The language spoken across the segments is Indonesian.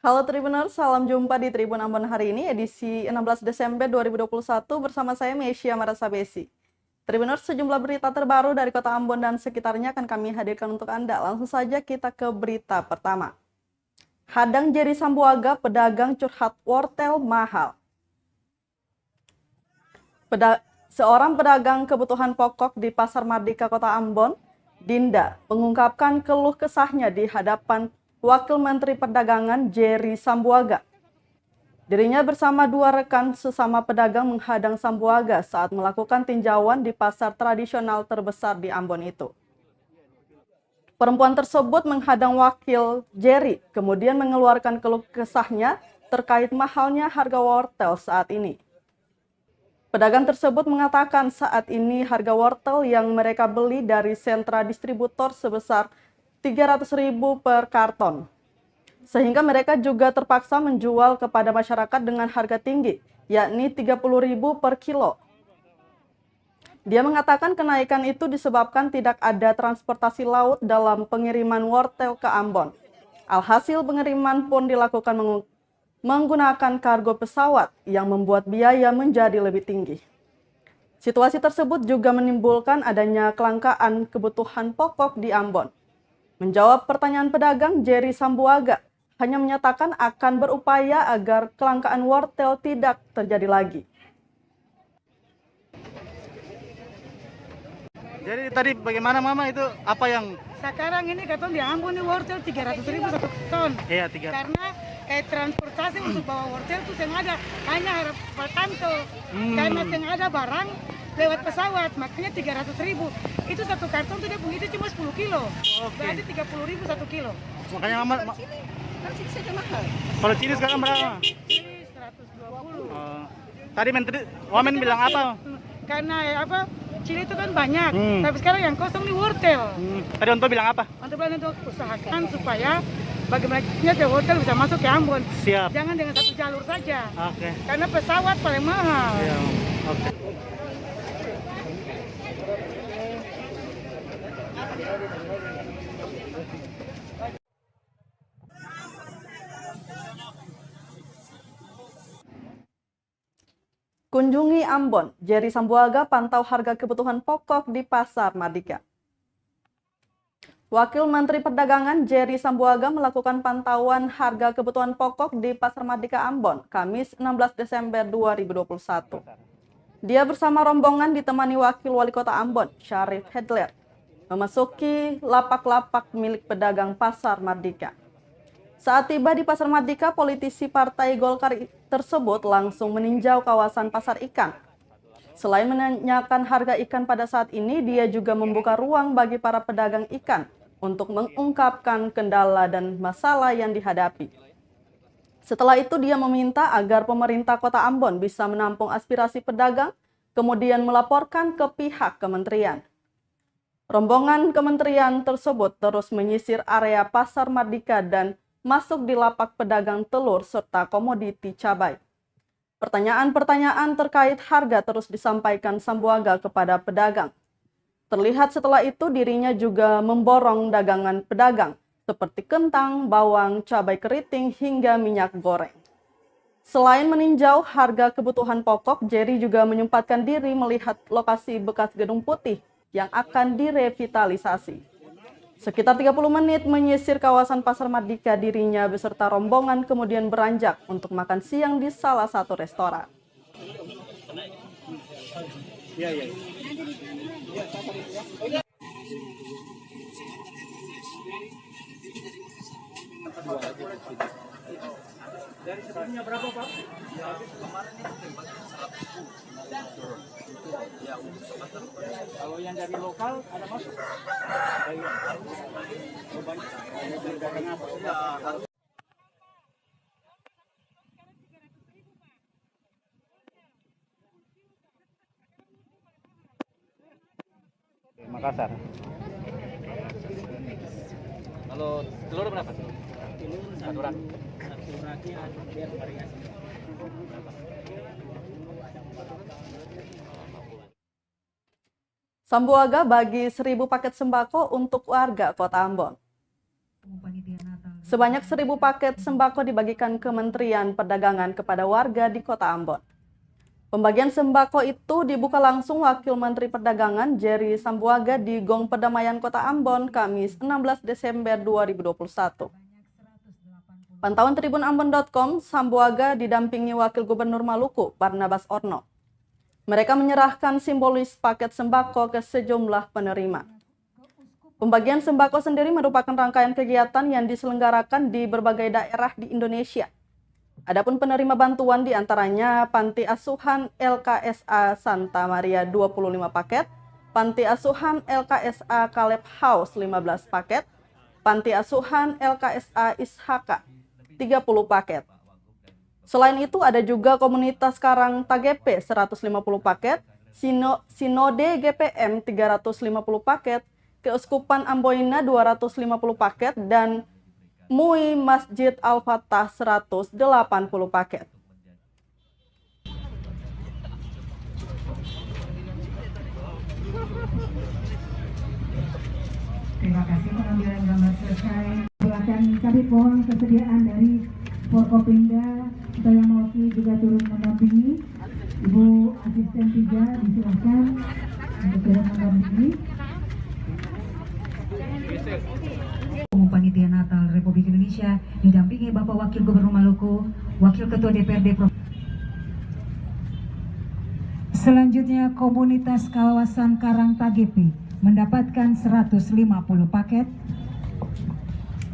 Halo Tribuners, salam jumpa di Tribun Ambon hari ini, edisi 16 Desember 2021 bersama saya Mesia Marasabesi. Tribuners, sejumlah berita terbaru dari Kota Ambon dan sekitarnya akan kami hadirkan untuk Anda. Langsung saja kita ke berita pertama. Hadang Jerry Sambuaga, pedagang curhat wortel mahal. Seorang pedagang kebutuhan pokok di Pasar Mardika Kota Ambon, Dinda, mengungkapkan keluh kesahnya di hadapan Wakil Menteri Perdagangan Jerry Sambuaga. Dirinya bersama dua rekan sesama pedagang menghadang Sambuaga saat melakukan tinjauan di pasar tradisional terbesar di Ambon itu. Perempuan tersebut menghadang Wakil Jerry, kemudian mengeluarkan keluh kesahnya terkait mahalnya harga wortel saat ini. Pedagang tersebut mengatakan saat ini harga wortel yang mereka beli dari sentra distributor sebesar Rp300.000 per karton. Sehingga mereka juga terpaksa menjual kepada masyarakat dengan harga tinggi, yakni Rp30.000 per kilo. Dia mengatakan kenaikan itu disebabkan tidak ada transportasi laut dalam pengiriman wortel ke Ambon. Alhasil pengiriman pun dilakukan menggunakan kargo pesawat yang membuat biaya menjadi lebih tinggi. Situasi tersebut juga menimbulkan adanya kelangkaan kebutuhan pokok di Ambon. Menjawab pertanyaan pedagang, Jerry Sambuaga hanya menyatakan akan berupaya agar kelangkaan wortel tidak terjadi lagi. Jadi tadi bagaimana Mama itu apa yang sekarang ini katong di Ambon ini wortel 300.000 satu ton. Iya, 300. Karena transportasi untuk bawa wortel itu yang ada hanya pertanto. Karena yang ada barang lewat pesawat, makanya 300.000. Itu satu karton tuh dia punya itu cuma 10 kilo. Berarti 30.000 satu kilo. Makanya Mama Kan sini saja mahal. kalau Cili sekarang berapa? Ini 120. Tadi Menteri Wamen bilang apa? Karena Cili itu kan banyak, tapi sekarang yang kosong nih wortel. Tadi Onto bilang apa? Untuk bilang itu usahakan supaya bagaimana wortel bisa masuk ke Ambon. Siap. Jangan dengan satu jalur saja. Oke. Karena pesawat paling mahal. Iya. Oke. Kunjungi Ambon, Jerry Sambuaga pantau harga kebutuhan pokok di Pasar Mardika. Wakil Menteri Perdagangan Jerry Sambuaga melakukan pantauan harga kebutuhan pokok di Pasar Mardika Ambon, Kamis 16 Desember 2021. Dia bersama rombongan ditemani Wakil Wali Kota Ambon, Syarif Hedler, memasuki lapak-lapak milik pedagang Pasar Mardika. Saat tiba di Pasar Mardika, politisi Partai Golkar tersebut langsung meninjau kawasan pasar ikan. Selain menanyakan harga ikan pada saat ini, dia juga membuka ruang bagi para pedagang ikan untuk mengungkapkan kendala dan masalah yang dihadapi. Setelah itu, dia meminta agar pemerintah Kota Ambon bisa menampung aspirasi pedagang, kemudian melaporkan ke pihak kementerian. Rombongan kementerian tersebut terus menyisir area Pasar Mardika dan masuk di lapak pedagang telur serta komoditi cabai. Pertanyaan-pertanyaan terkait harga terus disampaikan Sambuaga kepada pedagang. Terlihat setelah itu dirinya juga memborong dagangan pedagang seperti kentang, bawang, cabai keriting, hingga minyak goreng. Selain meninjau harga kebutuhan pokok, Jerry juga menyempatkan diri melihat lokasi bekas Gedung Putih yang akan direvitalisasi. Sekitar 30 menit menyisir kawasan Pasar Mardika, dirinya beserta rombongan kemudian beranjak untuk makan siang di salah satu restoran. Dari sebelumnya berapa, Pak? Kemarin kalau yang dari lokal ada masuk? Makassar. Kalau telur berapa? Telur satu rak. Satu raknya biar variasi. Sambuaga bagi 1.000 paket sembako untuk warga Kota Ambon. Sebanyak 1.000 paket sembako dibagikan Kementerian Perdagangan kepada warga di Kota Ambon. Pembagian sembako itu dibuka langsung Wakil Menteri Perdagangan Jerry Sambuaga di Gong Perdamaian Kota Ambon, Kamis 16 Desember 2021. Pantauan tribunambon.com, Sambuaga didampingi Wakil Gubernur Maluku, Barnabas Orno. Mereka menyerahkan simbolis paket sembako ke sejumlah penerima. Pembagian sembako sendiri merupakan rangkaian kegiatan yang diselenggarakan di berbagai daerah di Indonesia. Adapun penerima bantuan diantaranya Panti Asuhan LKSA Santa Maria 25 paket, Panti Asuhan LKSA Caleb House 15 paket, Panti Asuhan LKSA Ishaka 30 paket. Selain itu ada juga Komunitas Karang TGP 150 paket, Sinode GPM 350 paket, Keuskupan Amboina 250 paket, dan MUI Masjid Al-Fatah 180 paket. Terima kasih, pengambilan gambar selesai. Silakan kami mohon kesediaan dari Forkopimda, saya mewakili juga turut mendampingi. Ibu Asisten 3 disilakan untuk turut mendampingi. Panitia Natal Republik Indonesia didampingi Bapak Wakil Gubernur Maluku, Wakil Ketua DPRD Provinsi. Selanjutnya Komunitas Kawasan Karang TGP mendapatkan 150 paket,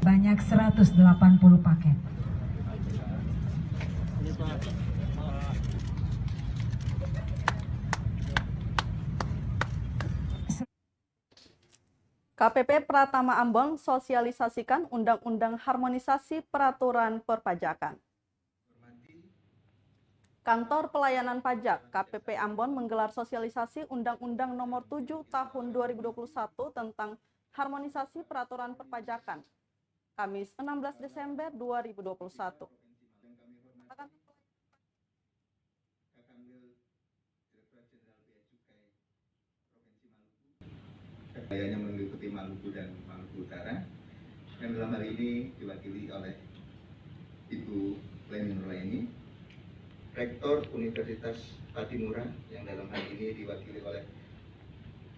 banyak 180 paket. KPP Pratama Ambon sosialisasikan Undang-Undang Harmonisasi Peraturan Perpajakan. Kantor Pelayanan Pajak KPP Ambon menggelar sosialisasi Undang-Undang Nomor 7 Tahun 2021 tentang Harmonisasi Peraturan Perpajakan, Kamis 16 Desember 2021. Yang meliputi Maluku dan Maluku Utara, yang dalam hal ini diwakili oleh Ibu Leni Nurlaini, Rektor Universitas Patimura, yang dalam hal ini diwakili oleh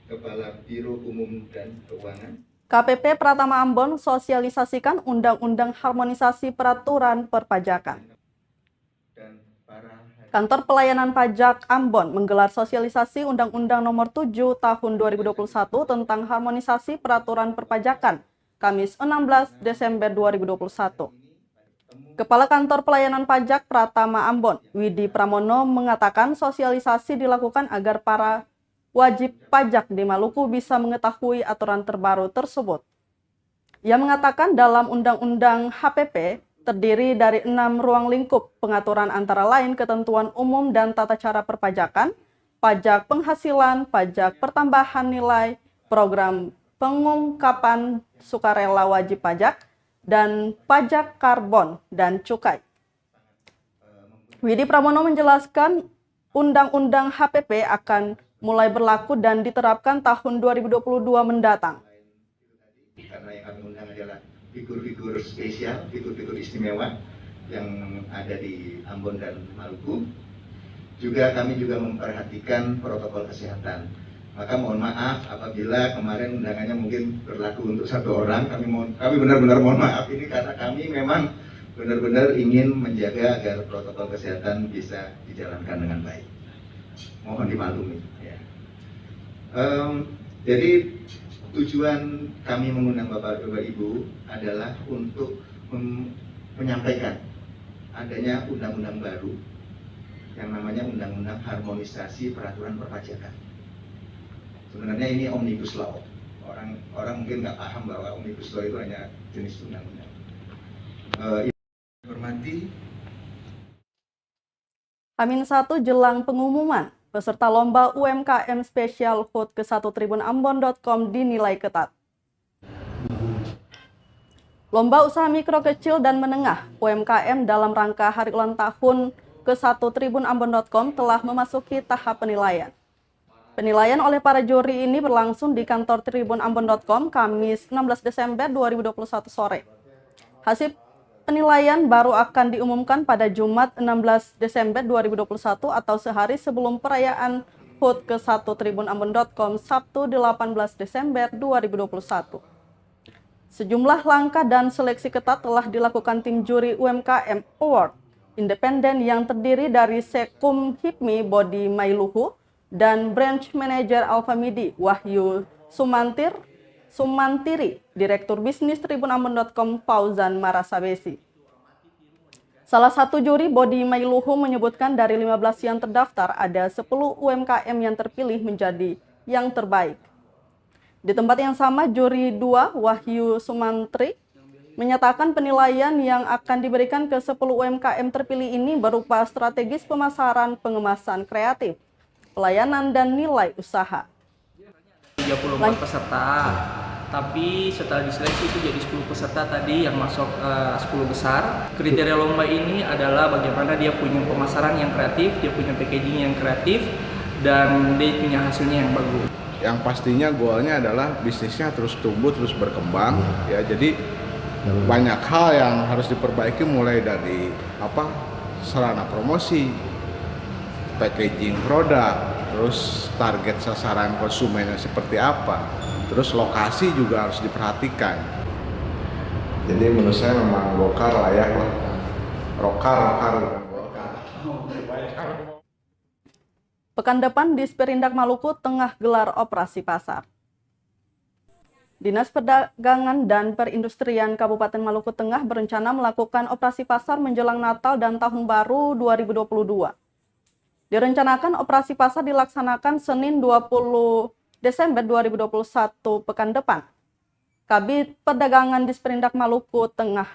Kepala Biro Umum dan Keuangan. KPP Pratama Ambon sosialisasikan Undang-Undang Harmonisasi Peraturan Perpajakan. Kantor Pelayanan Pajak Ambon menggelar sosialisasi Undang-Undang Nomor 7 Tahun 2021 tentang Harmonisasi Peraturan Perpajakan, Kamis 16 Desember 2021. Kepala Kantor Pelayanan Pajak Pratama Ambon, Widi Pramono, mengatakan sosialisasi dilakukan agar para wajib pajak di Maluku bisa mengetahui aturan terbaru tersebut. Ia mengatakan dalam Undang-Undang HPP terdiri dari 6 ruang lingkup pengaturan antara lain ketentuan umum dan tata cara perpajakan, pajak penghasilan, pajak pertambahan nilai, program pengungkapan sukarela wajib pajak, dan pajak karbon dan cukai. Widi Pramono menjelaskan Undang-Undang HPP akan mulai berlaku dan diterapkan tahun 2022 mendatang. Karena yang kami undang adalah figur-figur spesial, figur-figur istimewa yang ada di Ambon dan Maluku. Juga kami juga memperhatikan protokol kesehatan. Maka mohon maaf apabila kemarin undangannya mungkin berlaku untuk 1 orang. Kami benar-benar mohon maaf ini karena kami memang benar-benar ingin menjaga agar protokol kesehatan bisa dijalankan dengan baik. Mohon dimaklumi. Ya. Jadi tujuan kami mengundang Bapak Ibu adalah untuk menyampaikan adanya undang-undang baru yang namanya Undang-Undang Harmonisasi Peraturan Perpajakan. Sebenarnya ini Omnibus Law. Orang mungkin nggak paham bahwa Omnibus Law itu hanya jenis undang-undang. Hormati. H-1 jelang pengumuman, peserta lomba UMKM Special Food ke-1 tribunambon.com dinilai ketat. Lomba usaha mikro kecil dan menengah UMKM dalam rangka hari ulang tahun ke-1 tribunambon.com telah memasuki tahap penilaian. Penilaian oleh para juri ini berlangsung di kantor tribunambon.com Kamis 16 Desember 2021 sore. Hasil penilaian baru akan diumumkan pada Jumat 16 Desember 2021 atau sehari sebelum perayaan HUT ke-1 tribunambon.com Sabtu 18 Desember 2021. Sejumlah langkah dan seleksi ketat telah dilakukan tim juri UMKM Award independen yang terdiri dari Sekum Hipmi Bodi Mailuhu dan Branch Manager Alfamidi Wahyu Sumantiri, Direktur Bisnis tribunambon.com Fauzan Marasabesi. Salah satu juri Bodi Mailuhu menyebutkan dari 15 yang terdaftar ada 10 UMKM yang terpilih menjadi yang terbaik. Di tempat yang sama, juri 2 Wahyu Sumantri menyatakan penilaian yang akan diberikan ke 10 UMKM terpilih ini berupa strategis pemasaran, pengemasan kreatif, pelayanan, dan nilai usaha. 34 peserta, tapi setelah diseleksi itu jadi 10 peserta tadi yang masuk 10 besar. Kriteria lomba ini adalah bagaimana dia punya pemasaran yang kreatif, dia punya packaging yang kreatif, dan dia punya hasilnya yang bagus. Yang pastinya goalnya adalah bisnisnya terus tumbuh, terus berkembang ya. Jadi banyak hal yang harus diperbaiki, mulai dari sarana promosi, packaging produk, terus target sasaran konsumennya seperti apa, terus lokasi juga harus diperhatikan. Jadi menurut saya memang Golkar layak lah. Rokar bukan Golkar. Pekan depan Disperindak Maluku tengah gelar operasi pasar. Dinas Perdagangan dan Perindustrian Kabupaten Maluku Tengah berencana melakukan operasi pasar menjelang Natal dan Tahun Baru 2022. Direncanakan operasi pasar dilaksanakan Senin 20 Desember 2021 pekan depan. Kabid Perdagangan Disperindak Maluku Tengah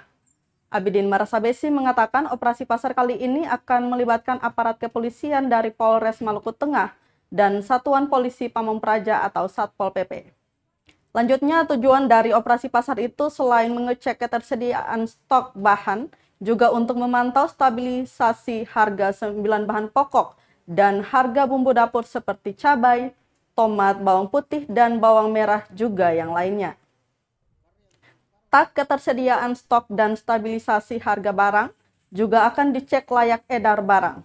Abidin Marasabesi mengatakan operasi pasar kali ini akan melibatkan aparat kepolisian dari Polres Maluku Tengah dan Satuan Polisi Pamong Praja atau Satpol PP. Lanjutnya, tujuan dari operasi pasar itu selain mengecek ketersediaan stok bahan, juga untuk memantau stabilisasi harga 9 bahan pokok dan harga bumbu dapur seperti cabai, tomat, bawang putih, dan bawang merah juga yang lainnya. Tak ketersediaan stok dan stabilisasi harga barang juga akan dicek layak edar barang.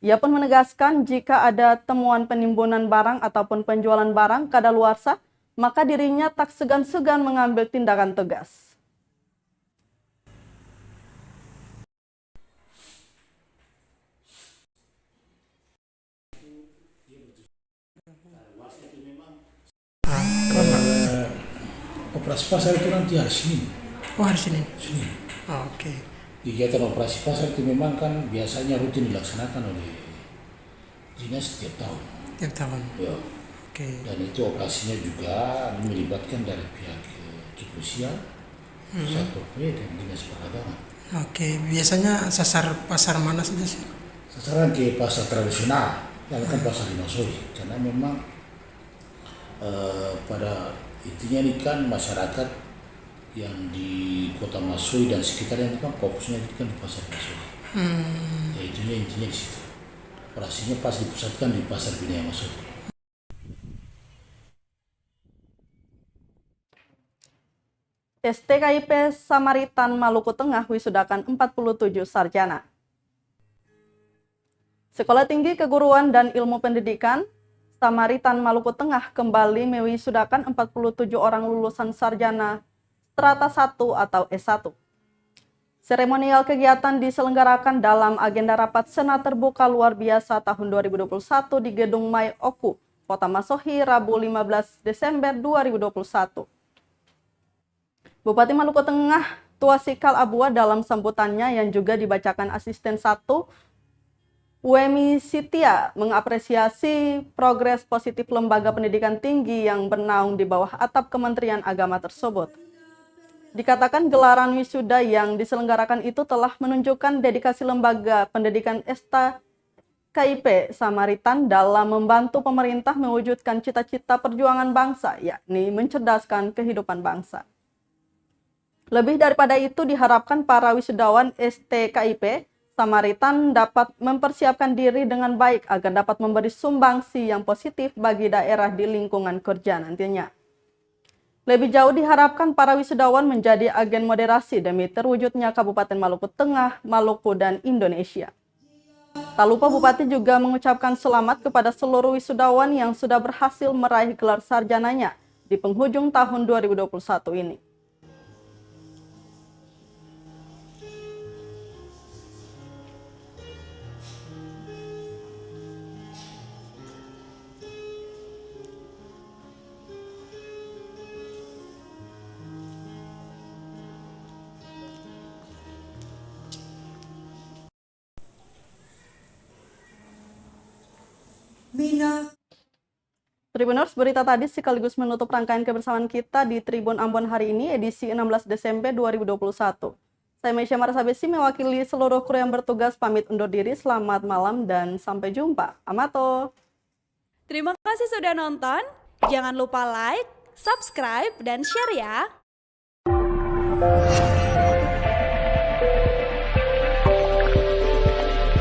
Ia pun menegaskan jika ada temuan penimbunan barang ataupun penjualan barang kadaluarsa, maka dirinya tak segan-segan mengambil tindakan tegas. Operasi pasar itu nanti hari Senin. Oh, hari Senin. Senin. Oke. Kegiatan operasi pasar itu memang kan biasanya rutin dilaksanakan oleh dinas setiap tahun. Tiap tahun. Ya. Oke. Dan itu operasinya juga melibatkan dari pihak kepolisian, Satpol PP dan dinas perdagangan. Oke. Biasanya sasar pasar mana saja sih? Sasaran ke pasar tradisional, yang kan pasar Limasoi, karena memang pada intinya ini kan masyarakat yang di Kota Masoi dan sekitarnya itu kan fokusnya itu kan di pasar Masoi. Ya intinya di situ. Operasinya pas dipusatkan di pasar Binaya Masoi. STKIP Samaritan Maluku Tengah wisudakan 47 sarjana. Sekolah Tinggi Keguruan dan Ilmu Pendidikan Samaritan Maluku Tengah kembali mewisudakan 47 orang lulusan sarjana strata 1 atau S1. Seremonial kegiatan diselenggarakan dalam agenda rapat Senat Terbuka Luar Biasa tahun 2021 di Gedung Mai Oku, Kota Masohi, Rabu 15 Desember 2021. Bupati Maluku Tengah Tuasikal Abua dalam sambutannya yang juga dibacakan Asisten 1 Wemi Sitia mengapresiasi progres positif lembaga pendidikan tinggi yang bernaung di bawah atap Kementerian Agama tersebut. Dikatakan gelaran wisuda yang diselenggarakan itu telah menunjukkan dedikasi lembaga pendidikan STKIP Samaritan dalam membantu pemerintah mewujudkan cita-cita perjuangan bangsa, yakni mencerdaskan kehidupan bangsa. Lebih daripada itu, diharapkan para wisudawan STKIP Samaritan dapat mempersiapkan diri dengan baik agar dapat memberi sumbangsi yang positif bagi daerah di lingkungan kerja nantinya. Lebih jauh diharapkan para wisudawan menjadi agen moderasi demi terwujudnya Kabupaten Maluku Tengah, Maluku, dan Indonesia. Tak lupa Bupati juga mengucapkan selamat kepada seluruh wisudawan yang sudah berhasil meraih gelar sarjananya di penghujung tahun 2021 ini. Tribuners, berita tadi sekaligus menutup rangkaian kebersamaan kita di Tribun Ambon hari ini, edisi 16 Desember 2021. Saya Mesya Marasabesi mewakili seluruh kru yang bertugas pamit undur diri. Selamat malam dan sampai jumpa. Amato. Terima kasih sudah nonton. Jangan lupa like, subscribe, dan share ya.